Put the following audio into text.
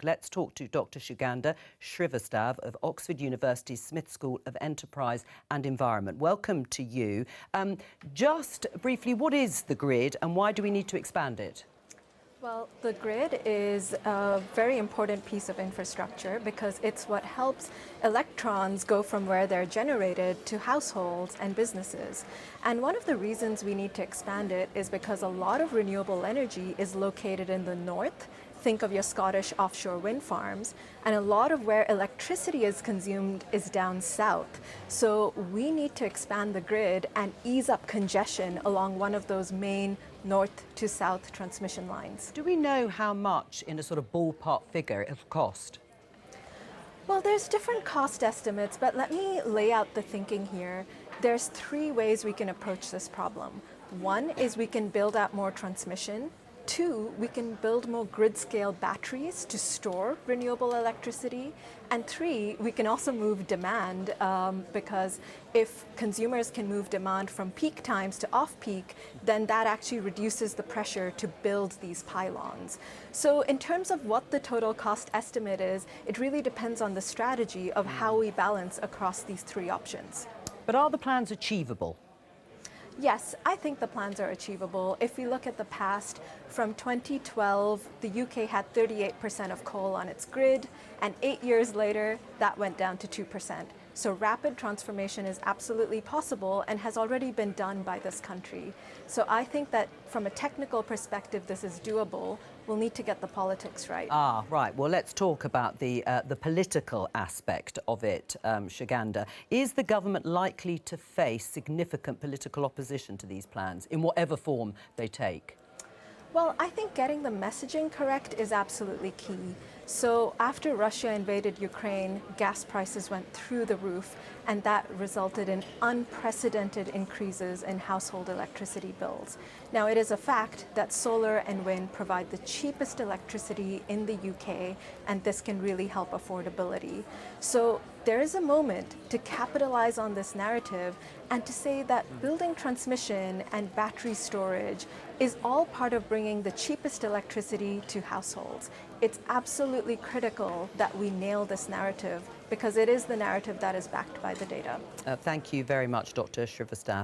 Let's talk to Dr Sugandha Srivastav of Oxford University's Smith School of Enterprise and Environment. Welcome to you. Just briefly, what is the grid and why do we need to expand it? Well, the grid is a very important piece of infrastructure because it's what helps electrons go from where they're generated to households and businesses. And one of the reasons we need to expand it is because a lot of renewable energy is located in the north. Think of your Scottish offshore wind farms, and a lot of where electricity is consumed is down south. So we need to expand the grid and ease up congestion along one of those main north to south transmission lines. Do we know how much, in a sort of ballpark figure, it will cost? Well, there's different cost estimates, but let me lay out the thinking here. There's three ways we can approach this problem. One is we can build out more transmission. Two, we can build more grid-scale batteries to store renewable electricity. And three, we can also move demand because if consumers can move demand from peak times to off-peak, then that actually reduces the pressure to build these pylons. So in terms of what the total cost estimate is, it really depends on the strategy of how we balance across these three options. But are the plans achievable? Yes, I think the plans are achievable. If we look at the past, from 2012, the UK had 38% of coal on its grid, and 8 years later, that went down to 2%. So rapid transformation is absolutely possible and has already been done by this country. So I think that from a technical perspective, this is doable. We'll need to get the politics right. Right. Well, let's talk about the political aspect of it, Sugandha. Is the government likely to face significant political opposition to these plans, in whatever form they take? Well, I think getting the messaging correct is absolutely key. So after Russia invaded Ukraine, gas prices went through the roof, and that resulted in unprecedented increases in household electricity bills. Now, it is a fact that solar and wind provide the cheapest electricity in the UK, and this can really help affordability. So there is a moment to capitalize on this narrative and to say that building transmission and battery storage is all part of bringing the cheapest electricity to households. It's absolutely critical that we nail this narrative because it is the narrative that is backed by the data. Thank you very much, Dr Srivastav.